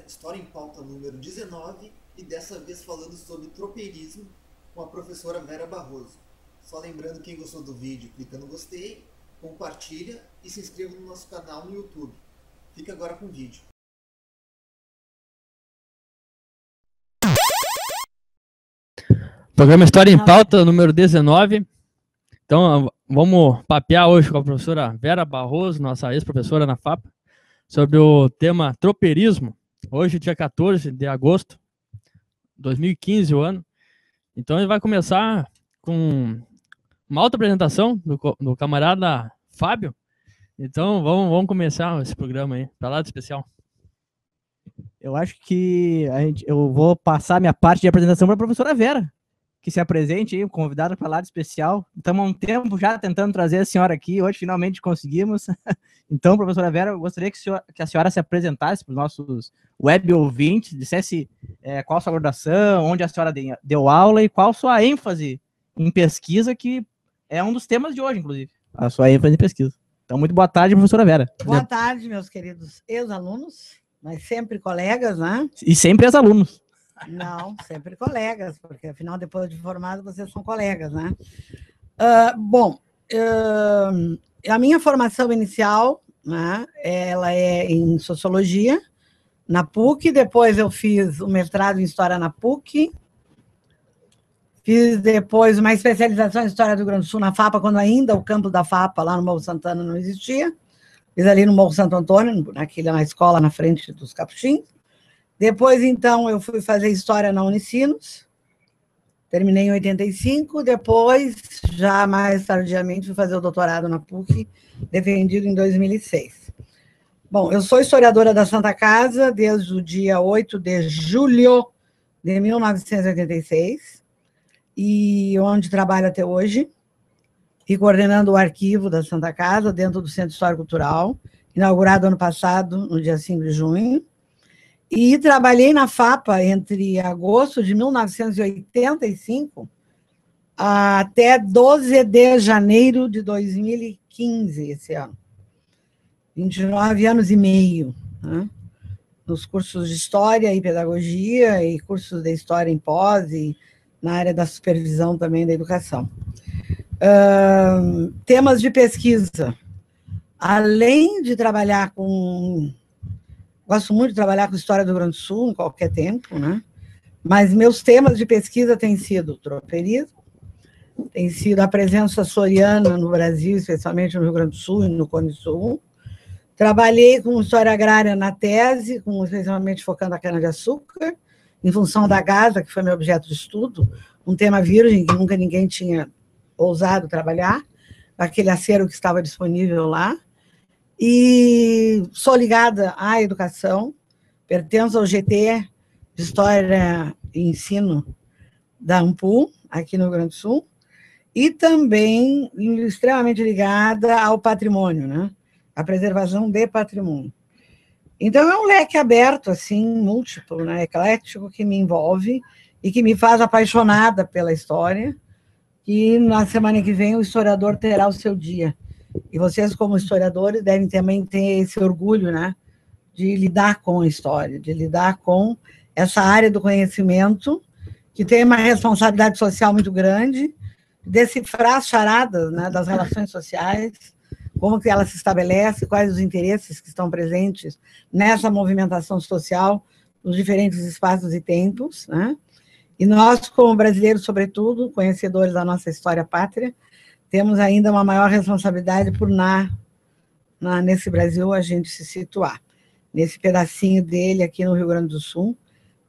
História em Pauta número 19 e dessa vez falando sobre tropeirismo com a professora Vera Barroso. Só lembrando, quem gostou do vídeo, clica no gostei, compartilha e se inscreva no nosso canal no YouTube. Fica agora com o vídeo. Programa História em Pauta número 19. Então, vamos papear hoje com a professora Vera Barroso, nossa ex-professora na FAP, sobre o tema tropeirismo. Hoje, dia 14 de agosto de 2015, o ano. Então, a gente vai começar com uma auto-apresentação do camarada Fábio. Então, vamos começar esse programa aí, para lá de especial. Eu acho que eu vou passar a minha parte de apresentação para a professora Vera, que se apresente aí, convidada para lá de especial. Estamos há um tempo já tentando trazer a senhora aqui, hoje finalmente conseguimos. Então, professora Vera, eu gostaria que a senhora se apresentasse para os nossos web ouvintes, dissesse qual a sua graduação, onde a senhora deu aula e qual a sua ênfase em pesquisa, que é um dos temas de hoje, inclusive, a sua ênfase em pesquisa. Então, muito boa tarde, professora Vera. Boa tarde, meus queridos ex-alunos, mas sempre colegas, né? E sempre ex-alunos. Não, sempre colegas, porque afinal, depois de formado, vocês são colegas, né? A minha formação inicial, né, ela é em Sociologia, na PUC, depois eu fiz o mestrado em História na PUC, fiz depois uma especialização em História do Rio Grande do Sul na FAPA, quando ainda o campus da FAPA, lá no Morro Santana, não existia, fiz ali no Morro Santo Antônio, na escola na frente dos Capuchinhos. Depois, então, eu fui fazer História na Unicinos, terminei em 85, depois, já mais tardiamente, fui fazer o doutorado na PUC, defendido em 2006. Bom, eu sou historiadora da Santa Casa desde o dia 8 de julho de 1986, e onde trabalho até hoje, e coordenando o arquivo da Santa Casa, dentro do Centro Histórico Cultural, inaugurado ano passado, no dia 5 de junho, e trabalhei na FAPA entre agosto de 1985 até 12 de janeiro de 2015, esse ano. 29 anos e meio, né? Nos cursos de História e Pedagogia e cursos de História em pós e na área da supervisão também da educação. Temas de pesquisa. Além de trabalhar com... Gosto muito de trabalhar com História do Rio Grande do Sul, em qualquer tempo, né? Mas meus temas de pesquisa têm sido tropeirismo, tem sido a presença açoriana no Brasil, especialmente no Rio Grande do Sul e no Cone Sul. Trabalhei com História Agrária na tese, especialmente focando a cana-de-açúcar, em função da Gaza, que foi meu objeto de estudo, um tema virgem que nunca ninguém tinha ousado trabalhar, aquele acervo que estava disponível lá. E sou ligada à educação, pertenço ao GT de História e Ensino da AMPU, aqui no Rio Grande do Sul, e também extremamente ligada ao patrimônio, né? A preservação de patrimônio. Então, é um leque aberto, assim, múltiplo, né? Eclético, que me envolve e que me faz apaixonada pela história, e na semana que vem o historiador terá o seu dia. E vocês, como historiadores, devem também ter esse orgulho, né, de lidar com a história, de lidar com essa área do conhecimento, que tem uma responsabilidade social muito grande, decifrar as charadas, né, das relações sociais, como que ela se estabelece, quais os interesses que estão presentes nessa movimentação social, nos diferentes espaços e tempos, né? E nós, como brasileiros, sobretudo, conhecedores da nossa história pátria, temos ainda uma maior responsabilidade por, nesse Brasil, a gente se situar, nesse pedacinho dele aqui no Rio Grande do Sul,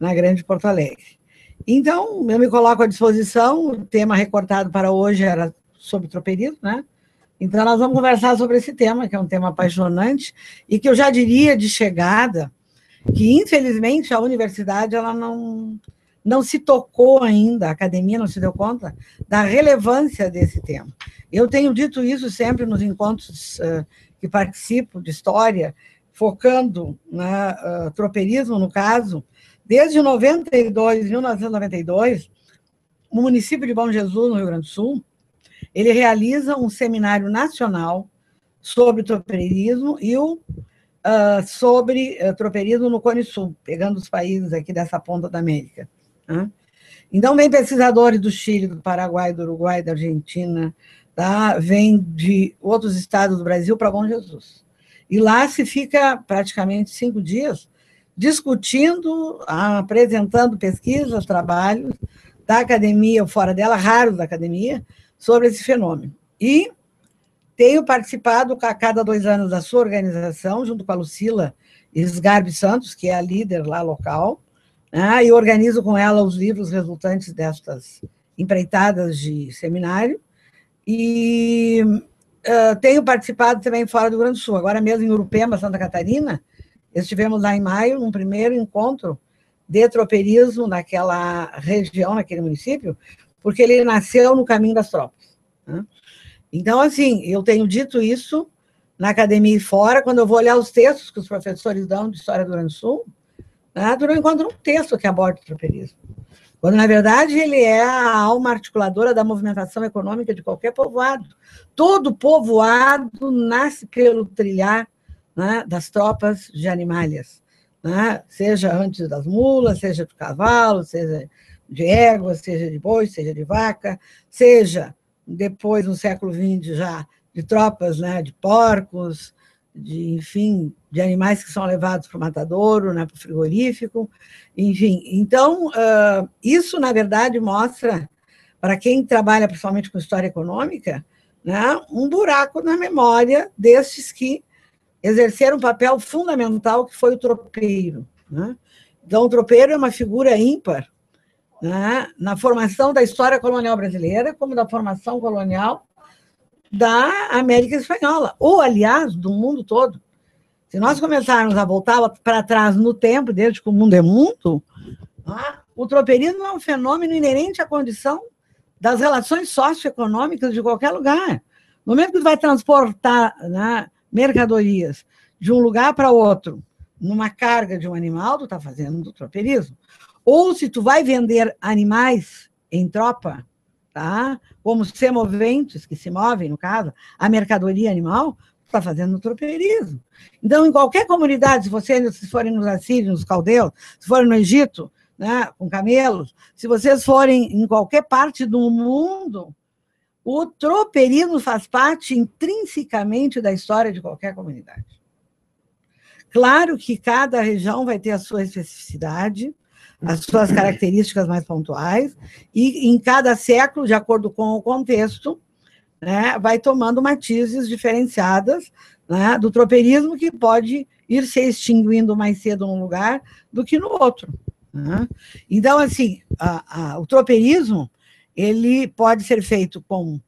na Grande Porto Alegre. Então, eu me coloco à disposição, o tema recortado para hoje era sobre tropeirismo, né? Então, nós vamos conversar sobre esse tema, que é um tema apaixonante, e que eu já diria de chegada, que, infelizmente, a universidade ela não se tocou ainda, a academia não se deu conta da relevância desse tema. Eu tenho dito isso sempre nos encontros que participo de história, focando no tropeirismo, no caso, desde 1992, o município de Bom Jesus, no Rio Grande do Sul, ele realiza um seminário nacional sobre tropeirismo, e o sobre tropeirismo no Cone Sul, pegando os países aqui dessa ponta da América. Né? Então, vem pesquisadores do Chile, do Paraguai, do Uruguai, da Argentina, tá? Vem de outros estados do Brasil para Bom Jesus. E lá se fica praticamente 5 dias discutindo, apresentando pesquisas, trabalhos da academia ou fora dela, raros da academia, sobre esse fenômeno. E tenho participado a cada 2 anos da sua organização, junto com a Lucila Sgarbi Santos, que é a líder lá local, né, e organizo com ela os livros resultantes destas empreitadas de seminário. E tenho participado também fora do Rio Grande do Sul. Agora mesmo em Urupema, Santa Catarina, estivemos lá em maio, num primeiro encontro de tropeirismo naquela região, naquele município, porque ele nasceu no caminho das tropas. Né? Então, assim, eu tenho dito isso na academia e fora, quando eu vou olhar os textos que os professores dão de História do Rio Grande do Sul, né, eu encontro um texto que aborda o tropeirismo. Quando, na verdade, ele é a alma articuladora da movimentação econômica de qualquer povoado. Todo povoado nasce pelo trilhar, né, das tropas de animálias, né, seja antes das mulas, seja do cavalo, seja de égua, seja de boi, seja de vaca, seja depois, no século XX, já de tropas, né, de porcos, enfim, de animais que são levados para o matadouro, né, para o frigorífico, enfim. Então, isso, na verdade, mostra, para quem trabalha principalmente com história econômica, né, um buraco na memória destes que exerceram um papel fundamental, que foi o tropeiro. Né? Então, o tropeiro é uma figura ímpar, né, na formação da história colonial brasileira, como da formação colonial da América Espanhola, ou, aliás, do mundo todo. Se nós começarmos a voltar para trás no tempo, desde que o mundo é mundo, o tropeirismo é um fenômeno inerente à condição das relações socioeconômicas de qualquer lugar. No momento que tu vai transportar, né, mercadorias de um lugar para outro, numa carga de um animal, tu está fazendo do tropeirismo. Ou se tu vai vender animais em tropa, tá? Como semoventes, que se movem, no caso, a mercadoria animal, está fazendo o tropeirismo. Então, em qualquer comunidade, se vocês forem nos assírios, nos caldeus, se forem no Egito, né, com camelos, se vocês forem em qualquer parte do mundo, o tropeirismo faz parte intrinsecamente da história de qualquer comunidade. Claro que cada região vai ter a sua especificidade, as suas características mais pontuais, e em cada século, de acordo com o contexto, né, vai tomando matizes diferenciadas, né, do tropeirismo, que pode ir se extinguindo mais cedo num lugar do que no outro. Né? Então, assim, o tropeirismo ele pode ser feito com,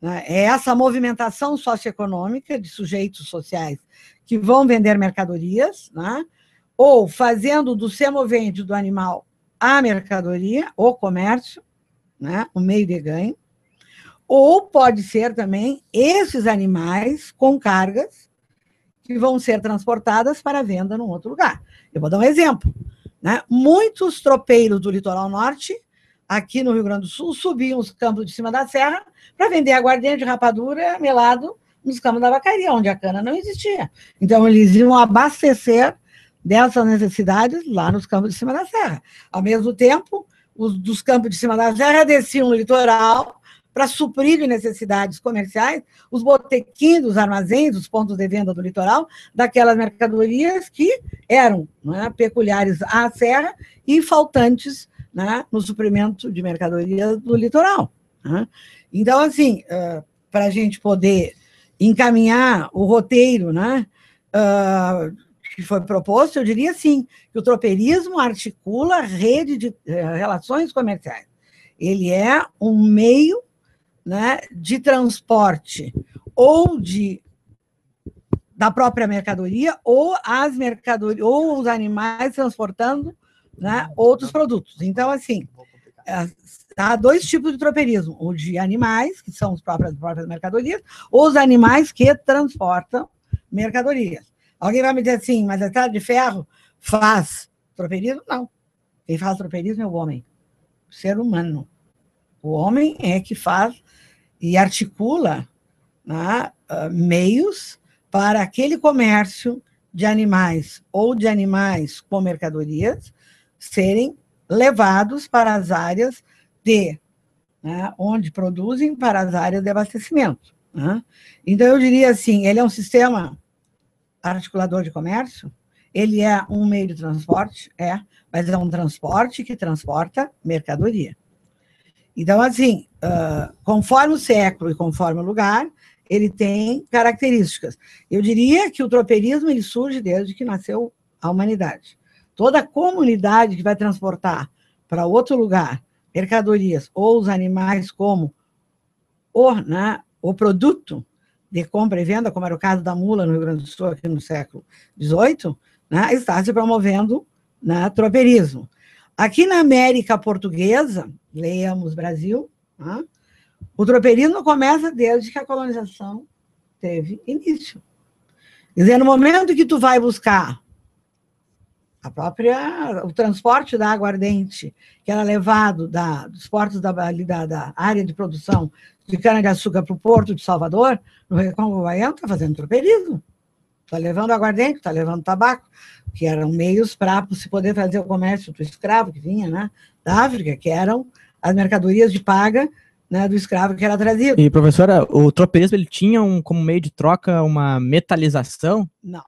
né, essa movimentação socioeconômica de sujeitos sociais que vão vender mercadorias, né, ou fazendo do semovente do animal a mercadoria, o comércio, né, o meio de ganho, ou pode ser também esses animais com cargas que vão ser transportadas para venda num outro lugar. Eu vou dar um exemplo. Né? Muitos tropeiros do litoral norte, aqui no Rio Grande do Sul, subiam os campos de cima da serra para vender aguardente, rapadura, melado nos campos da vacaria, onde a cana não existia. Então, eles iam abastecer dessas necessidades lá nos campos de cima da serra. Ao mesmo tempo, os dos campos de cima da serra desciam no litoral para suprir de necessidades comerciais os botequins, os armazéns, os pontos de venda do litoral, daquelas mercadorias que eram, né, peculiares à serra e faltantes, né, no suprimento de mercadorias do litoral. Né? Então, assim, para a gente poder encaminhar o roteiro, né, que foi proposto, eu diria assim, que o tropeirismo articula a rede de relações comerciais. Ele é um meio, né, de transporte ou da própria mercadoria, ou as mercadorias, ou os animais transportando, né, outros produtos. Então, assim, há 2 tipos de tropeirismo: o de animais, que são as próprias mercadorias, ou os animais que transportam mercadorias. Alguém vai me dizer assim, mas a Estrada de Ferro faz tropeirismo? Não. Quem faz tropeirismo é o homem, o ser humano. O homem é que faz e articula, né, meios para aquele comércio de animais ou de animais com mercadorias serem levados para as áreas onde produzem, para as áreas de abastecimento. Né? Então, eu diria assim, ele é um sistema articulador de comércio, ele é um meio de transporte, mas é um transporte que transporta mercadoria. Então, assim, conforme o século e conforme o lugar, ele tem características. Eu diria que o tropeirismo ele surge desde que nasceu a humanidade. Toda comunidade que vai transportar para outro lugar mercadorias ou os animais como o produto de compra e venda, como era o caso da mula no Rio Grande do Sul, aqui no século XVIII, está se promovendo tropeirismo. Aqui na América Portuguesa, leiamos Brasil, o tropeirismo começa desde que a colonização teve início. Quer dizer, no momento que tu vai buscar o transporte da aguardente, que era levado dos portos da área de produção de cana-de-açúcar para o porto de Salvador, no Recôncavo Baiano, está fazendo tropeirismo. Está levando aguardente, está levando tabaco, que eram meios para se poder fazer o comércio do escravo que vinha da África, que eram as mercadorias de paga do escravo que era trazido. E, professora, o tropeirismo ele tinha como meio de troca uma metalização? Não.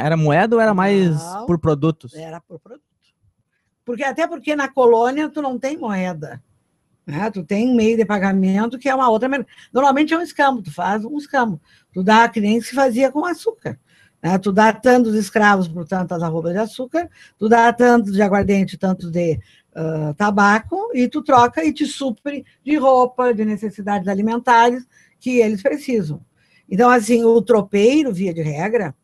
Era moeda ou era mais por produtos? Era por produto. Até porque na colônia tu não tem moeda. Tu tem um meio de pagamento que é uma outra. Normalmente é um escambo, tu faz um escambo. Tu dá que nem se fazia com açúcar. Tu dá tantos escravos por tantas arrobas de açúcar, tu dá tanto de aguardente, tanto de tabaco, e tu troca e te supre de roupa, de necessidades alimentares que eles precisam. Então, assim, o tropeiro, via de regra,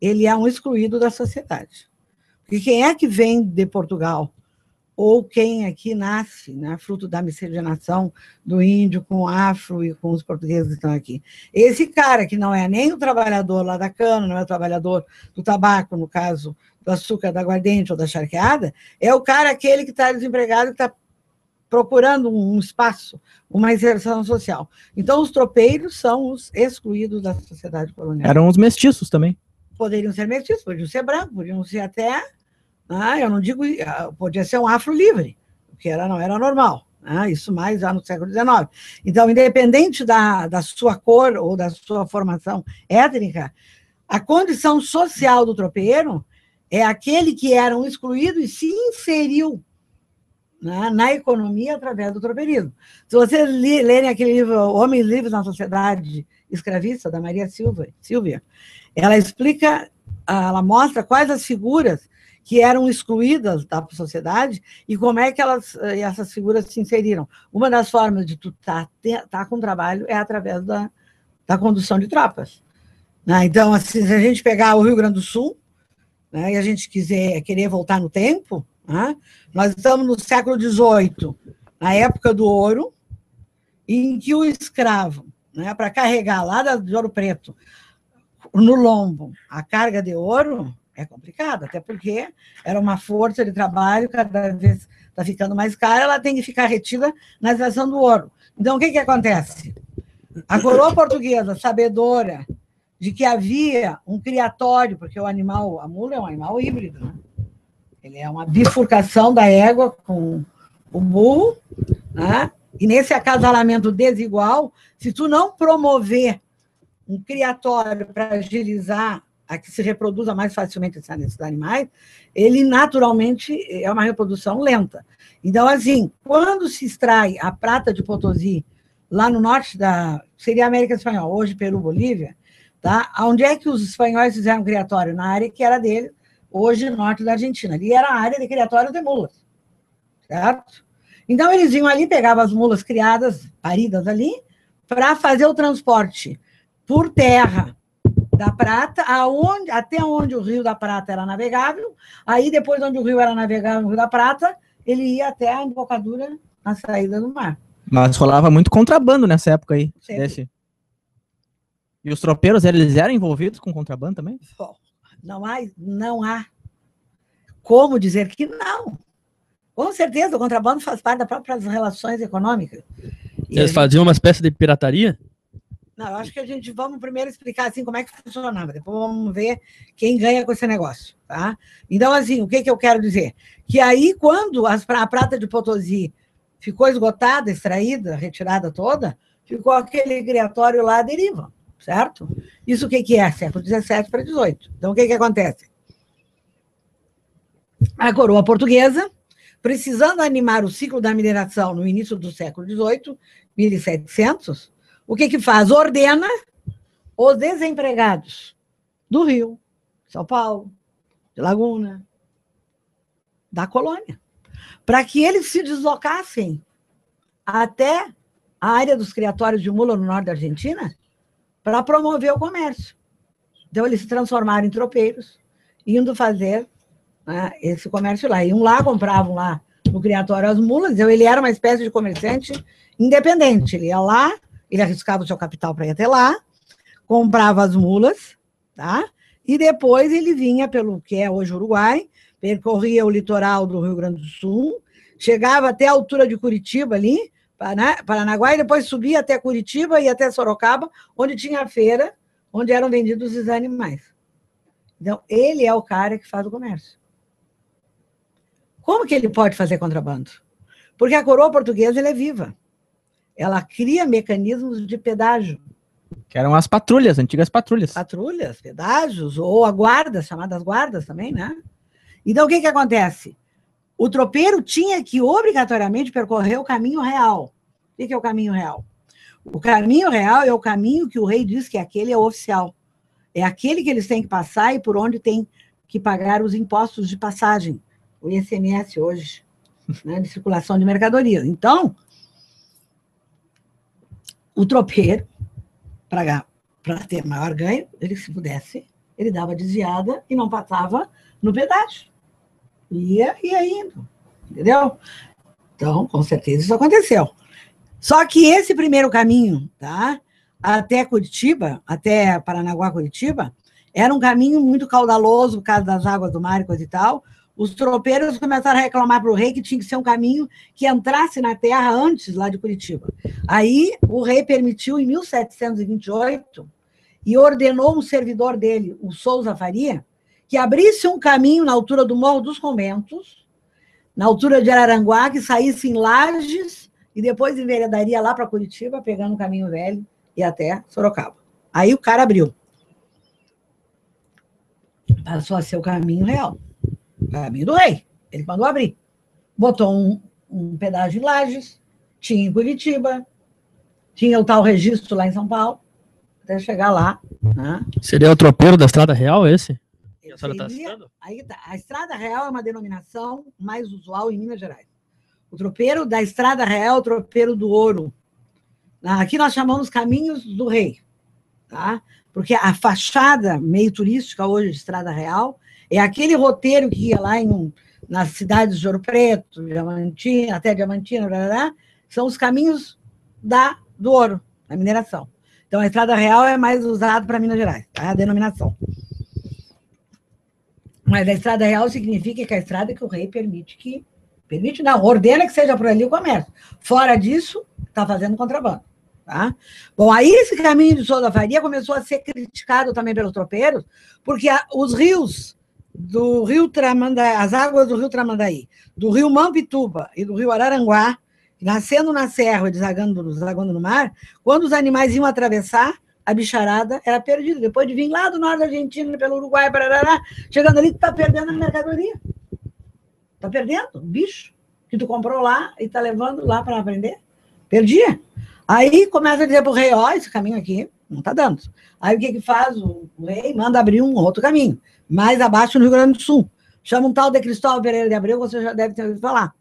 ele é um excluído da sociedade. Porque quem é que vem de Portugal, ou quem aqui nasce, fruto da miscigenação do índio com o afro e com os portugueses que estão aqui? Esse cara que não é nem o trabalhador lá da cana, não é o trabalhador do tabaco, no caso do açúcar, da aguardente ou da charqueada, é o cara aquele que está desempregado, que está procurando um espaço, uma inserção social. Então, os tropeiros são os excluídos da sociedade colonial. Eram os mestiços também. Poderiam ser mestiços, podiam ser brancos, podiam ser até... eu não digo... Podia ser um afro livre, o que não era normal. Isso mais já no século XIX. Então, independente da sua cor ou da sua formação étnica, a condição social do tropeiro é aquele que era um excluído e se inseriu na economia através do tropeirismo. Se vocês lerem aquele livro Homens Livres na Sociedade Escravista, da Maria Silvia, ela explica, ela mostra quais as figuras que eram excluídas da sociedade e como é que essas figuras se inseriram. Uma das formas de tu tá com trabalho é através da condução de tropas. Então, assim, se a gente pegar o Rio Grande do Sul, e a gente querer voltar no tempo, nós estamos no século XVIII, na época do ouro, em que o escravo, para carregar lá de Ouro Preto, no lombo, a carga de ouro é complicado, até porque era uma força de trabalho, cada vez está ficando mais cara, ela tem que ficar retida na extração do ouro. Então, o que acontece? A coroa portuguesa, sabedora de que havia um criatório, porque a mula é um animal híbrido, ele é uma bifurcação da égua com o burro, e nesse acasalamento desigual, se tu não promover um criatório para agilizar a que se reproduza mais facilmente esses animais, ele naturalmente é uma reprodução lenta. Então, assim, quando se extrai a prata de Potosí, lá no norte seria a América Espanhola, hoje Peru, Bolívia, onde é que os espanhóis fizeram criatório? Na área que era dele, hoje norte da Argentina. Ali era a área de criatório de mulas, certo? Então, eles iam ali, pegavam as mulas criadas, paridas ali, para fazer o transporte por terra da Prata, até onde o Rio da Prata era navegável, aí depois onde o rio era navegável, o Rio da Prata, ele ia até a embocadura na saída do mar. Mas rolava muito contrabando nessa época aí. E os tropeiros, eles eram envolvidos com contrabando também? Não há como dizer que não. Com certeza, o contrabando faz parte das próprias relações econômicas. Eles faziam uma espécie de pirataria? Não, eu acho que vamos primeiro explicar assim como é que funcionava, depois vamos ver quem ganha com esse negócio, tá? Então, assim, o que eu quero dizer? Que aí, quando a prata de Potosí ficou esgotada, extraída, retirada toda, ficou aquele criatório lá à deriva, certo? Isso o que é? Século XVII para XVIII. Então, o que acontece? A coroa portuguesa, precisando animar o ciclo da mineração no início do século XVIII, 1700, o que faz? Ordena os desempregados do Rio, São Paulo, de Laguna, da colônia, para que eles se deslocassem até a área dos criatórios de mula no norte da Argentina para promover o comércio. Então, eles se transformaram em tropeiros, indo fazer, né, esse comércio lá. Iam lá, compravam lá no criatório as mulas, então ele era uma espécie de comerciante independente. Ele ia lá, ele arriscava o seu capital para ir até lá, comprava as mulas, tá? E depois ele vinha pelo que é hoje Uruguai, percorria o litoral do Rio Grande do Sul, chegava até a altura de Curitiba ali, Paranaguá, e depois subia até Curitiba e até Sorocaba, onde tinha a feira, onde eram vendidos os animais. Então, ele é o cara que faz o comércio. Como que ele pode fazer contrabando? Porque a coroa portuguesa ela é viva. Ela cria mecanismos de pedágio. Que eram as patrulhas, antigas patrulhas. Patrulhas, pedágios, ou a guarda, chamadas guardas também, né? Então, o que acontece? O tropeiro tinha que, obrigatoriamente, percorrer o caminho real. O que é o caminho real? O caminho real é o caminho que o rei diz que aquele é o oficial. É aquele que eles têm que passar e por onde tem que pagar os impostos de passagem. O ICMS hoje, né, de circulação de mercadorias. Então, o tropeiro, para ter maior ganho, ele, se pudesse, ele dava desviada e não passava no pedágio. Ia indo, entendeu? Então, com certeza, isso aconteceu. Só que esse primeiro caminho, tá, até Curitiba, até Paranaguá, Curitiba, era um caminho muito caudaloso por causa das águas do mar e coisa e tal. Os tropeiros começaram a reclamar para o rei que tinha que ser um caminho que entrasse na terra antes lá de Curitiba. Aí o rei permitiu, em 1728, e ordenou um servidor dele, o Souza Faria, que abrisse um caminho na altura do Morro dos Conventos, na altura de Araranguá, que saísse em Lages e depois enveredaria lá para Curitiba, pegando o caminho velho e até Sorocaba. Aí o cara abriu. Passou a ser o caminho real. O caminho do rei. Ele mandou abrir. Botou um pedágio em Lages, tinha em Curitiba, tinha o tal registro lá em São Paulo, até chegar lá. Né? Seria o tropeiro da Estrada Real esse? A Estrada Real é uma denominação mais usual em Minas Gerais. O tropeiro da Estrada Real é o tropeiro do ouro. Aqui nós chamamos Caminhos do Rei, tá? Porque a fachada meio turística hoje de Estrada Real é aquele roteiro que ia lá nas cidades de Ouro Preto, Diamantina, até Diamantina, são os caminhos do ouro, da mineração. Então, a Estrada Real é mais usada para Minas Gerais, tá? A denominação. Mas a Estrada Real significa que a estrada que o rei ordena que seja por ali o comércio. Fora disso, está fazendo contrabando. Tá? Bom, aí esse caminho de Souza Faria começou a ser criticado também pelos tropeiros, porque os rios do Rio Tramandaí, as águas do Rio Tramandaí, do Rio Mampituba e do Rio Araranguá, nascendo na serra e desagando no mar, quando os animais iam atravessar, a bicharada era perdida. Depois de vir lá do norte da Argentina, pelo Uruguai, chegando ali, tu está perdendo a mercadoria. Está perdendo o bicho que tu comprou lá e está levando lá para aprender. Perdia. Aí começa a dizer para o rei, esse caminho aqui não está dando. Aí o que faz? O rei manda abrir um outro caminho, mais abaixo no Rio Grande do Sul. Chama um tal de Cristóvão Pereira de Abreu, você já deve ter ouvido falar.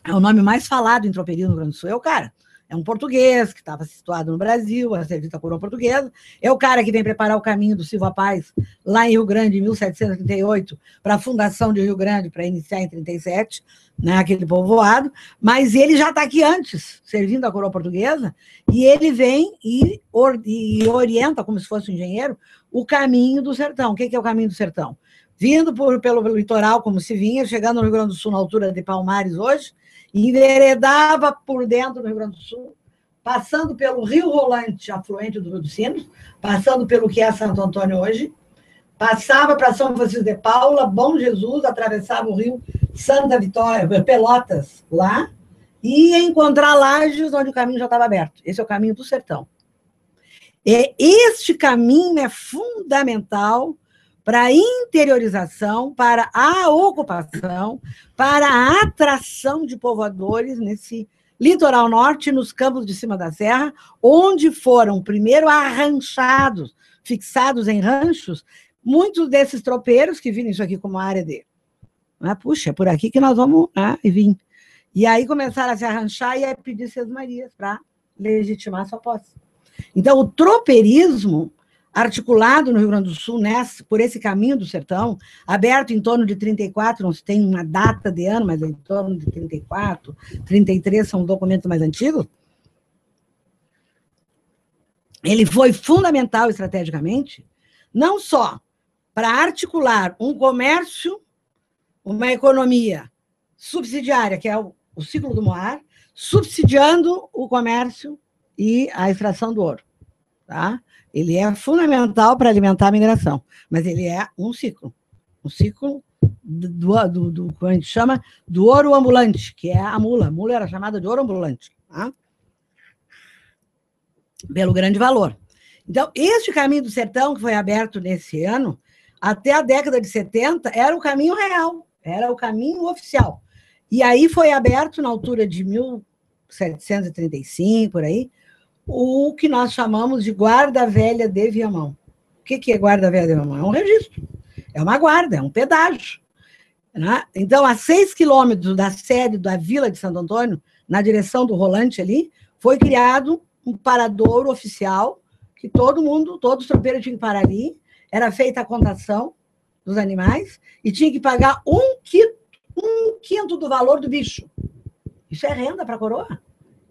É o nome mais falado em tropeirismo no Rio Grande do Sul, é o cara. É um português que estava situado no Brasil, a serviço da coroa portuguesa. É o cara que vem preparar o caminho do Silva Paz, lá em Rio Grande, em 1738, para a fundação de Rio Grande, para iniciar em 37, né, aquele povoado. Mas ele já está aqui antes, servindo a coroa portuguesa, e ele vem e orienta, como se fosse um engenheiro, o caminho do sertão. O que é o caminho do sertão? Vindo pelo litoral, como se vinha, chegando no Rio Grande do Sul, na altura de Palmares hoje, enveredava por dentro do Rio Grande do Sul, passando pelo Rio Rolante, afluente do Rio dos Sinos, passando pelo que é Santo Antônio hoje, passava para São Francisco de Paula, Bom Jesus, atravessava o Rio Santa Vitória, Pelotas, lá, e ia encontrar Lages, onde o caminho já estava aberto. Esse é o caminho do sertão. Este caminho é fundamental para a interiorização, para a ocupação, para a atração de povoadores nesse litoral norte, nos campos de cima da serra, onde foram primeiro arranchados, fixados em ranchos, muitos desses tropeiros que viram isso aqui como área de... Puxa, é por aqui que nós vamos vir. E aí começaram a se arranchar e a pedir Sesmarias para legitimar sua posse. Então, o tropeirismo, articulado no Rio Grande do Sul, por esse caminho do sertão, aberto em torno de 34, não se tem uma data de ano, mas é em torno de 34, 33 são documentos mais antigos, ele foi fundamental estrategicamente, não só para articular um comércio, uma economia subsidiária, que é o ciclo do Moar, subsidiando o comércio e a extração do ouro. Tá? Ele é fundamental para alimentar a mineração, mas ele é um ciclo como a gente chama, do ouro ambulante, que é a mula. A mula era chamada de ouro ambulante, tá? Pelo grande valor. Então, este caminho do sertão, que foi aberto nesse ano, até a década de 70, era o caminho real, era o caminho oficial. E aí foi aberto, na altura de 1735, por aí, o que nós chamamos de Guarda Velha de Viamão. O que é Guarda Velha de Viamão? É um registro, é uma guarda, é um pedágio. Né? Então, a 6 quilômetros da sede da Vila de Santo Antônio, na direção do Rolante ali, foi criado um paradouro oficial, que todos os tropeiros tinham que parar ali, era feita a contação dos animais, e tinha que pagar um quinto do valor do bicho. Isso é renda para a coroa.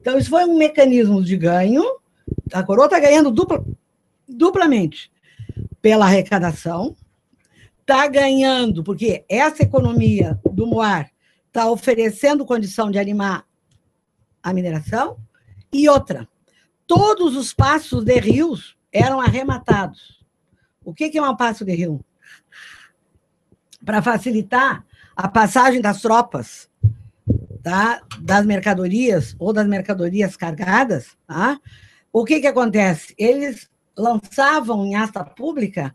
Então, isso foi um mecanismo de ganho. A coroa está ganhando duplamente pela arrecadação, está ganhando, porque essa economia do Moar está oferecendo condição de animar a mineração, e outra, todos os passos de rios eram arrematados. O que é um passo de rio? Para facilitar a passagem das tropas, tá? Das mercadorias ou das mercadorias carregadas, tá? O que acontece? Eles lançavam em asta pública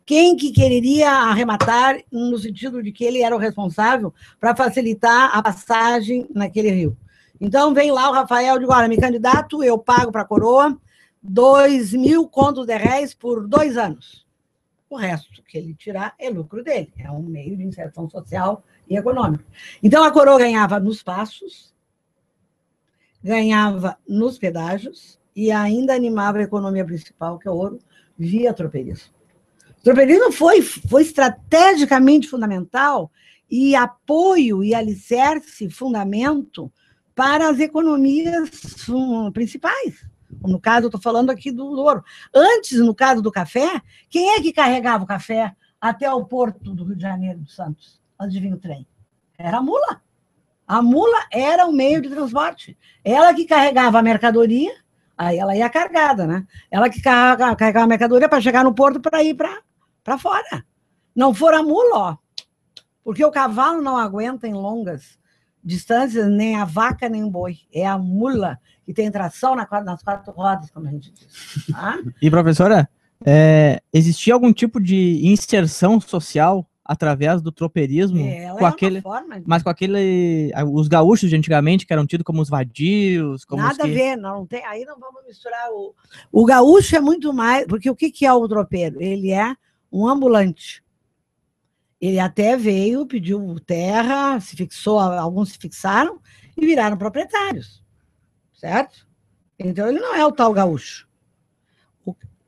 quem que queria arrematar, no sentido de que ele era o responsável para facilitar a passagem naquele rio. Então, vem lá o Rafael, digo, olha, me candidato, eu pago para a coroa 2.000 contos de réis por 2 anos. O resto que ele tirar é lucro dele, é um meio de inserção social e econômica. Então, a coroa ganhava nos passos, ganhava nos pedágios e ainda animava a economia principal, que é o ouro, via tropeirismo. O tropeirismo foi estrategicamente fundamental e apoio e alicerce, fundamento para as economias principais. No caso, eu estou falando aqui do ouro. Antes, no caso do café, quem é que carregava o café até o porto do Rio de Janeiro, dos Santos, antes de vir o trem? Era a mula. A mula era o meio de transporte. Ela que carregava a mercadoria, aí ela ia carregada, né? Ela que carregava a mercadoria para chegar no porto para ir para fora. Não for a mula, ó, porque o cavalo não aguenta em longas distâncias, nem a vaca, nem o boi. É a mula que tem tração nas 4 rodas, como a gente diz. Tá? E, professora, existia algum tipo de inserção social através do tropeirismo? Mas com aquele... Os gaúchos de antigamente, que eram tidos como os vadios... Como Nada a ver, não tem, aí não vamos misturar o gaúcho é muito mais... Porque o que é o tropeiro? Ele é um ambulante. Ele até veio, pediu terra, se fixou, alguns se fixaram e viraram proprietários, certo? Então, ele não é o tal gaúcho.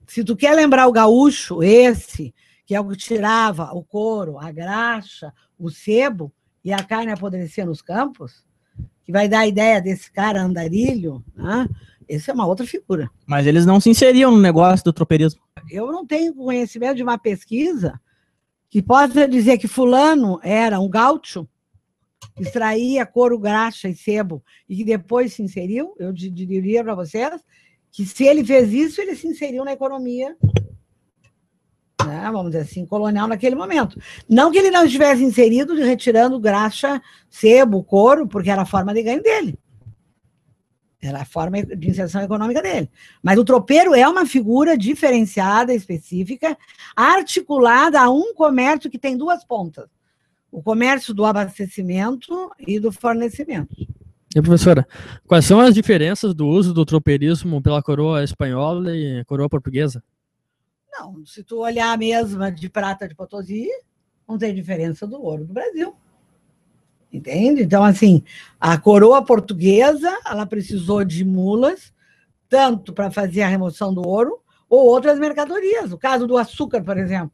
Se tu quer lembrar o gaúcho, esse, que é o que tirava o couro, a graxa, o sebo e a carne apodrecia nos campos, que vai dar a ideia desse cara andarilho, né? Essa é uma outra figura. Mas eles não se inseriam no negócio do tropeirismo. Eu não tenho conhecimento de uma pesquisa que possa dizer que fulano era um gaúcho extraía couro, graxa e sebo, e que depois se inseriu, eu diria para vocês que se ele fez isso, ele se inseriu na economia, né, vamos dizer assim, colonial naquele momento. Não que ele não estivesse inserido retirando graxa, sebo, couro, porque era a forma de ganho dele. Era a forma de inserção econômica dele. Mas o tropeiro é uma figura diferenciada, específica, articulada a um comércio que tem duas pontas. O comércio do abastecimento e do fornecimento. E, professora, quais são as diferenças do uso do tropeirismo pela coroa espanhola e coroa portuguesa? Não, se tu olhar a mesma de prata de Potosí, não tem diferença do ouro do Brasil. Entende? Então, assim, a coroa portuguesa, ela precisou de mulas, tanto para fazer a remoção do ouro, ou outras mercadorias. O caso do açúcar, por exemplo.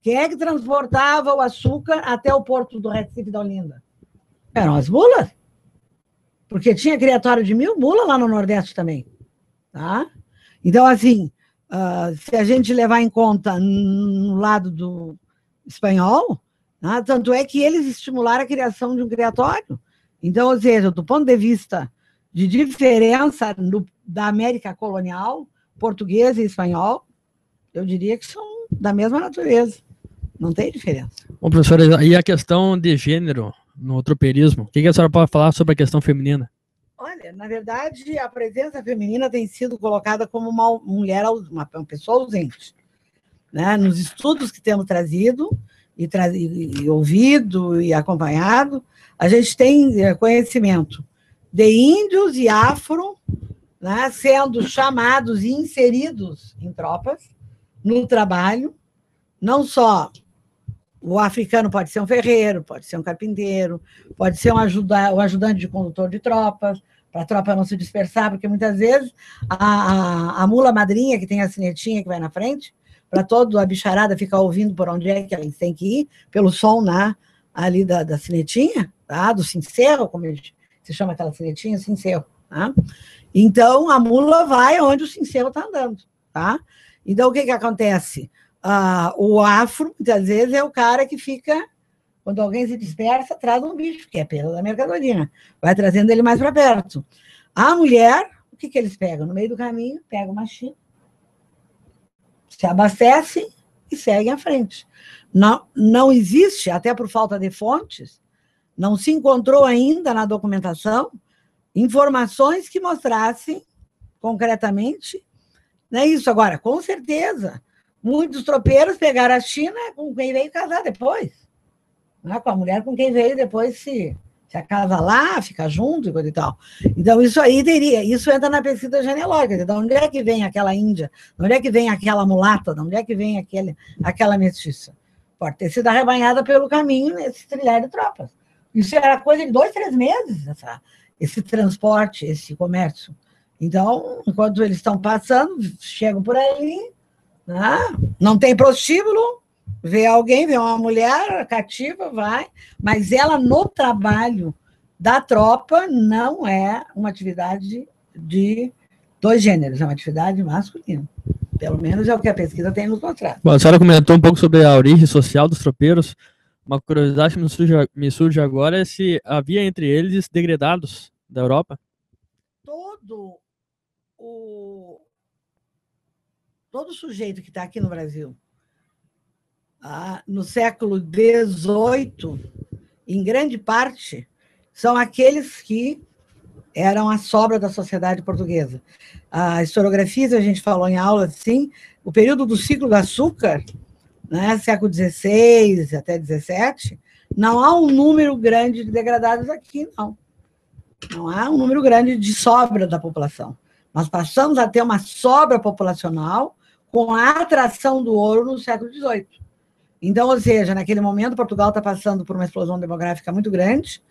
Quem é que transportava o açúcar até o porto do Recife da Olinda? Eram as mulas. Porque tinha criatório de 1000 mulas lá no Nordeste também. Tá? Então, assim, se a gente levar em conta no lado do espanhol, tanto é que eles estimularam a criação de um criatório. Então, ou seja, do ponto de vista de diferença da América colonial, português e espanhol, eu diria que são da mesma natureza. Não tem diferença. Bom, professora, e a questão de gênero no tropeirismo? O que a senhora pode falar sobre a questão feminina? Olha, na verdade, a presença feminina tem sido colocada como uma mulher, uma pessoa ausente. Né? Nos estudos que temos trazido, e ouvido e acompanhado, a gente tem conhecimento de índios e afro, né, sendo chamados e inseridos em tropas, no trabalho. Não só o africano pode ser um ferreiro, pode ser um carpinteiro, pode ser um ajudante de condutor de tropas, para a tropa não se dispersar, porque muitas vezes a mula madrinha, que tem a sinetinha que vai na frente, para toda a bicharada ficar ouvindo por onde é que eles têm que ir, pelo som ali da sinetinha, tá? Do cincerro, como se chama aquela sinetinha, cincerro. Tá? Então, a mula vai onde o cincerro está andando. Tá? Então, o que acontece? O afro, muitas vezes, é o cara que fica, quando alguém se dispersa, traz um bicho, que é pela da mercadoria, vai trazendo ele mais para perto. A mulher, o que eles pegam? No meio do caminho, pega uma china, se abastecem e seguem à frente. Não existe, até por falta de fontes, não se encontrou ainda na documentação informações que mostrassem concretamente, né, isso. Agora, com certeza, muitos tropeiros pegaram a China com quem veio casar depois, né, com a mulher com quem veio depois se acasalar, ficar junto e coisa e tal. Então, isso entra na pesquisa genealógica. De onde é que vem aquela índia? De onde é que vem aquela mulata? De onde é que vem aquela mestiça? Pode ter sido arrebanhada pelo caminho nesse trilhar de tropas. Isso era coisa de 2, 3 meses, esse transporte, esse comércio. Então, enquanto eles estão passando, chegam por ali, né? Não tem prostíbulo, vê alguém, vê uma mulher cativa, vai, mas ela no trabalho da tropa não é uma atividade de 2 gêneros, é uma atividade masculina. Pelo menos é o que a pesquisa tem nos mostrado. Bom, a senhora comentou um pouco sobre a origem social dos tropeiros. Uma curiosidade que me surge agora é se havia entre eles degredados da Europa. Todo sujeito que está aqui no Brasil, no século XVIII, em grande parte, são aqueles que eram a sobra da sociedade portuguesa. A historiografia, a gente falou em aula, assim, o período do ciclo do açúcar, né, século XVI até XVII, não há um número grande de degradados aqui, não. Não há um número grande de sobra da população. Nós passamos a ter uma sobra populacional com a atração do ouro no século XVIII. Então, ou seja, naquele momento, Portugal está passando por uma explosão demográfica muito grande.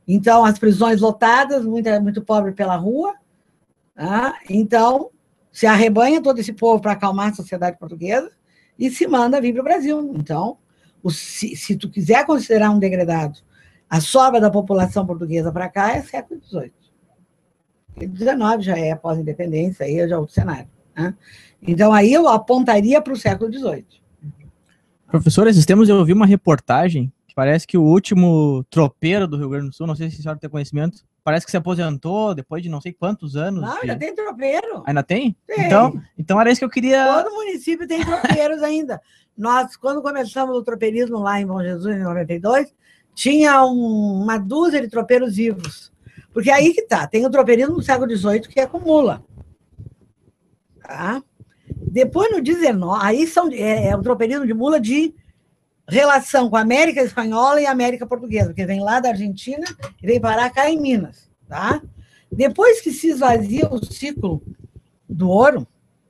Então, as prisões lotadas, muito pobre pela rua. Tá? Então, se arrebanha todo esse povo para acalmar a sociedade portuguesa e se manda vir para o Brasil. Então, se tu quiser considerar um degradado, a sobra da população portuguesa para cá é século XVIII. E XIX já é pós-independência, aí já é outro cenário. Né? Então, aí eu apontaria para o século XVIII. Professor, esses tempos eu ouvi uma reportagem que Parece que o último tropeiro do Rio Grande do Sul, não sei se a senhora tem conhecimento, parece que se aposentou depois de não sei quantos anos. Não, ainda tem tropeiro. Ainda tem? Tem. Então era isso que eu queria... Todo município tem tropeiros ainda. Nós, quando começamos o tropeirismo lá em Bom Jesus, em 92, tinha uma dúzia de tropeiros vivos. Porque aí que tá, tem o tropeirismo do século XVIII que acumula. Tá? Depois, no 19, aí é o tropeirismo de mula de relação com a América Espanhola e a América Portuguesa, porque vem lá da Argentina e vem parar cá em Minas. Tá? Depois que se esvazia o ciclo do ouro,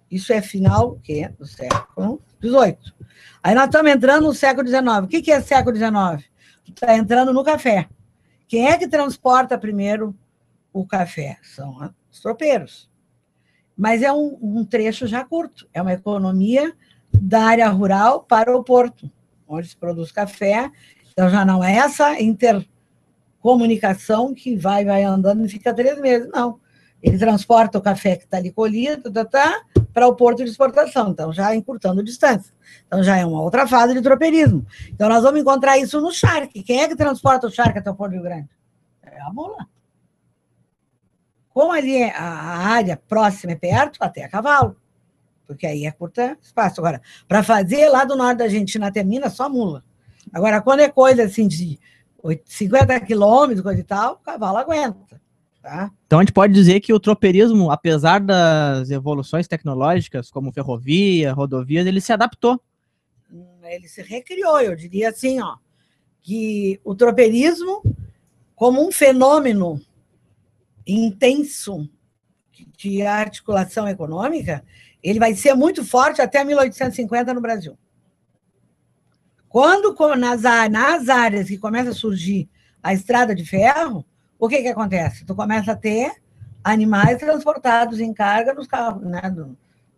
isso é final do século XVIII. Aí nós estamos entrando no século XIX. O que é século XIX? Está entrando no café. Quem é que transporta primeiro o café? São os tropeiros. Mas é um trecho já curto. É uma economia da área rural para o porto, onde se produz café. Então já não é essa intercomunicação que vai andando e fica 3 meses. Não. Ele transporta o café que está ali colhido para o porto de exportação. Então já encurtando distância. Então já é uma outra fase de tropeirismo. Então nós vamos encontrar isso no charque. Quem é que transporta o charque até o Porto do Rio Grande? É a mula. Como ali a área próxima é perto, até a cavalo. Porque aí é curta espaço. Agora, para fazer lá do norte da Argentina até Minas, só mula. Agora, quando é coisa assim de 50 quilômetros, coisa e tal, o cavalo aguenta. Tá? Então a gente pode dizer que o tropeirismo, apesar das evoluções tecnológicas, como ferrovia, rodovias, ele se adaptou. Ele se recriou, eu diria assim, que o tropeirismo, como um fenômeno intenso de articulação econômica, ele vai ser muito forte até 1850 no Brasil. Quando nas áreas que começa a surgir a estrada de ferro, o que acontece? Tu começa a ter animais transportados em carga nos carros, né,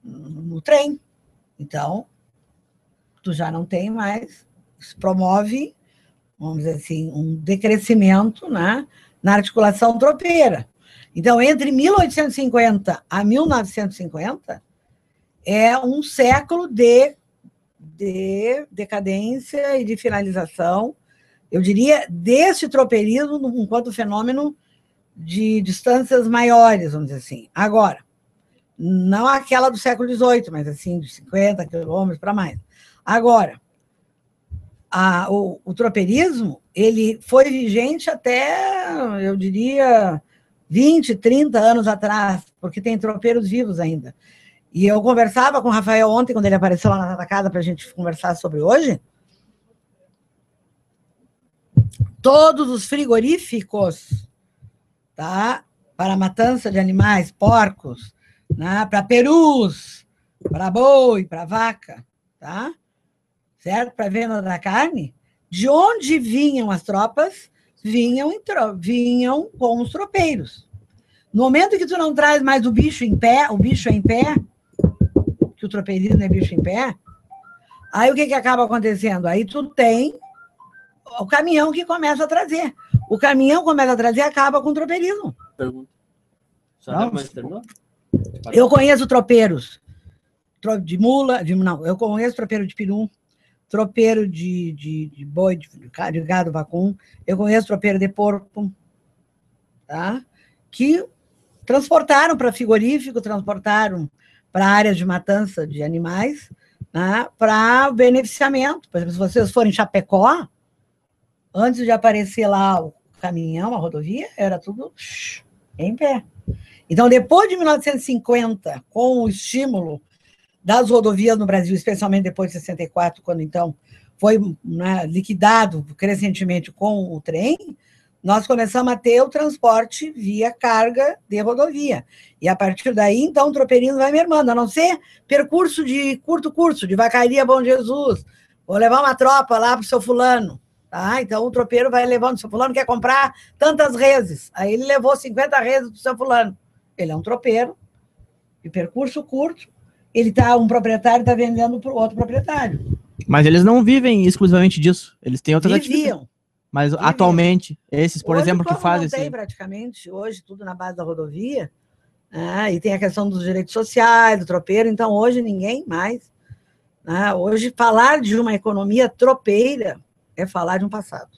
no trem. Então, tu já não tem mais, promove, vamos dizer assim, um decrescimento, né, na articulação tropeira. Então, entre 1850 a 1950, é um século de decadência e de finalização, eu diria, deste tropeirismo enquanto fenômeno de distâncias maiores, vamos dizer assim. Agora, não aquela do século XVIII, mas assim, de 50 quilômetros para mais. Agora, o tropeirismo, ele foi vigente até, eu diria, 20, 30 anos atrás, porque tem tropeiros vivos ainda. E eu conversava com o Rafael ontem, quando ele apareceu lá na Santa Casa para a gente conversar sobre hoje. Todos os frigoríficos, tá? Para matança de animais, porcos, né? Para perus, para boi, para vaca, tá? Certo? Para venda da carne, de onde vinham as tropas, vinham com os tropeiros. No momento que tu não traz mais o bicho em pé, que o tropeirismo é bicho em pé, aí o que acaba acontecendo? Aí tu tem o caminhão que começa a trazer. O caminhão começa a trazer e acaba com o tropeirismo. Pergunta. Eu conheço tropeiros de mula, eu conheço tropeiro de peru, tropeiro de boi, de gado vacum, eu conheço tropeiro de porco, tá? Que transportaram para frigorífico, transportaram para áreas de matança de animais, né, para beneficiamento. Por exemplo, se vocês forem em Chapecó, antes de aparecer lá o caminhão, a rodovia, era tudo em pé. Então, depois de 1950, com o estímulo das rodovias no Brasil, especialmente depois de 64, quando então foi, né, liquidado crescentemente com o trem, nós começamos a ter o transporte via carga de rodovia. E a partir daí, então, o tropeirismo vai mermando, a não ser percurso de curto curso, de Vacaria a Bom Jesus, vou levar uma tropa lá para o seu fulano, tá? Então, o tropeiro vai levando, o seu fulano quer comprar tantas reses, aí ele levou 50 reses para o seu fulano. Ele é um tropeiro, de percurso curto, um proprietário está vendendo para o outro proprietário. Mas eles não vivem exclusivamente disso, eles têm outras atividades. Viviam. Mas atualmente, esses, por hoje, exemplo, que fazem... Não tem praticamente, hoje tudo na base da rodovia, né? E tem a questão dos direitos sociais, do tropeiro, então hoje ninguém mais, né? Hoje falar de uma economia tropeira é falar de um passado.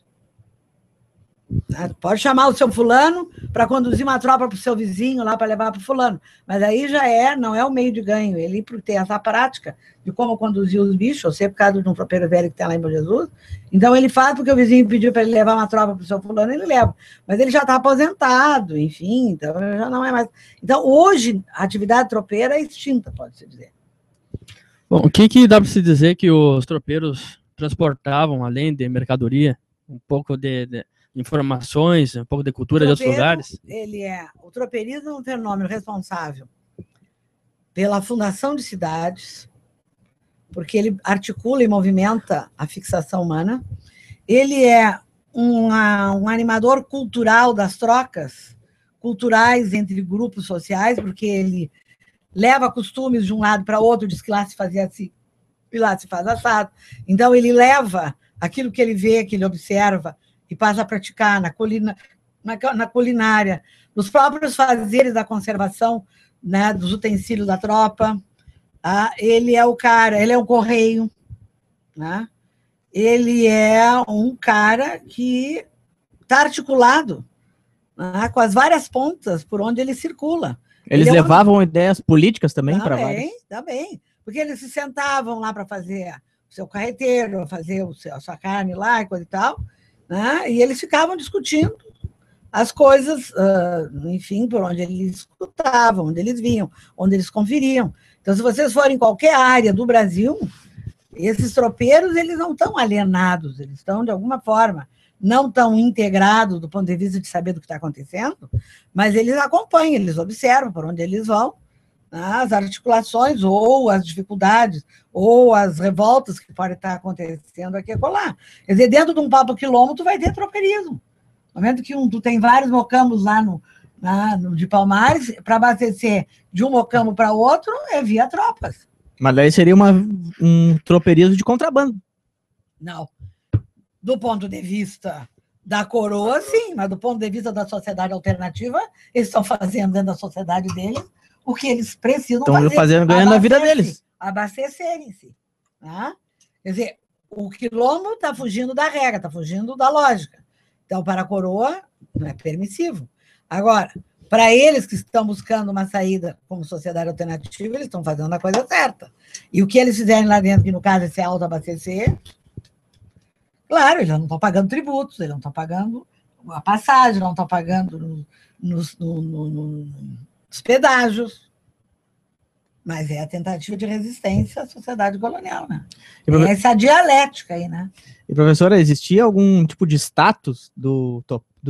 Pode chamar o seu fulano para conduzir uma tropa para o seu vizinho lá para levar para o fulano, mas aí já não é o meio de ganho. Ele tem essa prática de como conduzir os bichos, ou seja, por causa de um tropeiro velho que tem lá em Bom Jesus. Então ele faz porque o vizinho pediu para ele levar uma tropa para o seu fulano, ele leva. Mas ele já está aposentado, enfim, então já não é mais. Então hoje a atividade tropeira é extinta, pode-se dizer. Bom, o que dá para se dizer que os tropeiros transportavam, além de mercadoria, um pouco de informações, um pouco de cultura de outros lugares? O tropeirismo é um fenômeno responsável pela fundação de cidades, porque ele articula e movimenta a fixação humana. Ele é um animador cultural das trocas culturais entre grupos sociais, porque ele leva costumes de um lado para outro, diz que lá se fazia assim e lá se faz assado. Então, ele leva aquilo que ele vê, que ele observa, e passa a praticar na culinária, nos próprios fazeres da conservação, né, dos utensílios da tropa. Ele é o cara, ele é um correio, né? Ele é um cara que está articulado, né, com as várias pontas por onde ele circula. Eles levavam ideias políticas também para várias? Também, porque eles se sentavam lá para fazer o seu carreteiro, fazer a sua carne lá e coisa e tal, né? E eles ficavam discutindo as coisas, enfim, por onde eles escutavam, onde eles vinham, onde eles conferiam. Então, se vocês forem em qualquer área do Brasil, esses tropeiros, eles não estão alienados, eles estão, de alguma forma, não tão integrados do ponto de vista de saber do que está acontecendo, mas eles acompanham, eles observam por onde eles vão, né, as articulações, ou as dificuldades, ou as revoltas que podem estar acontecendo aqui e acolá. Quer dizer, dentro de um papo quilômetro vai ter tropeirismo. No momento que tu tem vários mocambos lá de Palmares, para abastecer de um mocambo para outro, é via tropas. Mas daí seria um tropeirismo de contrabando. Não. Do ponto de vista da coroa, sim, mas do ponto de vista da sociedade alternativa, eles estão fazendo dentro da sociedade deles o que eles precisam fazer. Ganhando a vida deles. Abastecerem-se. Tá? Quer dizer, o quilombo está fugindo da regra, está fugindo da lógica. Então, para a coroa, não é permissivo. Agora, para eles que estão buscando uma saída como sociedade alternativa, eles estão fazendo a coisa certa. E o que eles fizerem lá dentro, que no caso é se autoabastecer, claro, eles não estão pagando tributos, eles não estão pagando a passagem, não estão pagando nos pedágios. Mas é a tentativa de resistência à sociedade colonial, né? É essa dialética aí, né? E, professora, existia algum tipo de status do